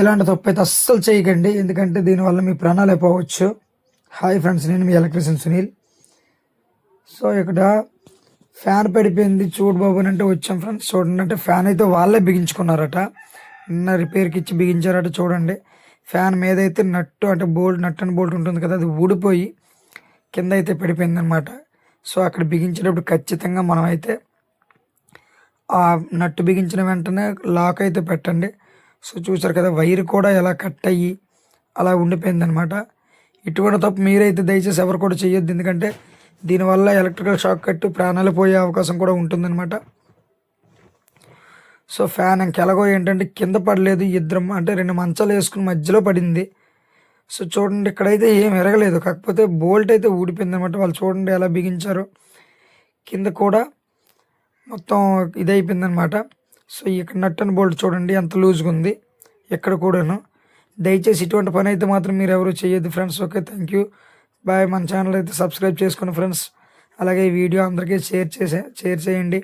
ఇలాంటి తప్పు అయితే అస్సలు చేయకండి, ఎందుకంటే దీనివల్ల మీ ప్రాణాలు అయిపోవచ్చు. హాయ్ ఫ్రెండ్స్, నేను మీ ఎలక్ట్రీషియన్ సునీల్. సో ఇక్కడ ఫ్యాన్ పడిపోయింది చూడు బాబు అని అంటే వచ్చాం ఫ్రెండ్స్. చూడండి, అంటే ఫ్యాన్ అయితే వాళ్ళే బిగించుకున్నారట, నిన్న రిపేర్కి ఇచ్చి బిగించారట. చూడండి, ఫ్యాన్ మీద అయితే నట్టు అంటే నట్ అండ్ బోల్ట్ ఉంటుంది కదా, అది ఊడిపోయి కింద అయితే పడిపోయింది అనమాట. సో అక్కడ బిగించేటప్పుడు ఖచ్చితంగా మనం అయితే ఆ నట్టు బిగించిన వెంటనే లాక్ అయితే పెట్టండి. సో చూసారు కదా, వైర్ కూడా ఎలా కట్ అయ్యి అలా ఉండిపోయిందనమాట. ఇటువంటి తప్పు మీరైతే దయచేసి ఎవరు కూడా చేయొద్దు, ఎందుకంటే దీనివల్ల ఎలక్ట్రికల్ షాక్ కట్టు ప్రాణాలు పోయే అవకాశం కూడా ఉంటుందన్నమాట. సో ఫ్యాన్ ఇంకెలాగో ఏంటంటే కింద పడలేదు, ఇద్దరం అంటే 2 మంచాలు వేసుకుని మధ్యలో పడింది. సో చూడండి, ఇక్కడైతే ఏం ఎరగలేదు, కాకపోతే బోల్ట్ అయితే ఊడిపోయింది అనమాట. వాళ్ళు చూడండి ఎలా బిగించారో, కింద కూడా మొత్తం ఇదైపోయిందనమాట. సో ఇక్కడ నట్ అండ్ బోల్ట్ చూడండి ఎంత లూజ్గా ఉంది ఎక్కడ కూడాను. దయచేసి ఇటువంటి పని అయితే మాత్రం మీరు ఎవరు చేయొద్దు friends. Okay, thank you, bye. మన ఛానల్ అయితే సబ్స్క్రైబ్ చేసుకోండి ఫ్రెండ్స్. అలాగే ఈ వీడియో అందరికీ షేర్ చేయండి.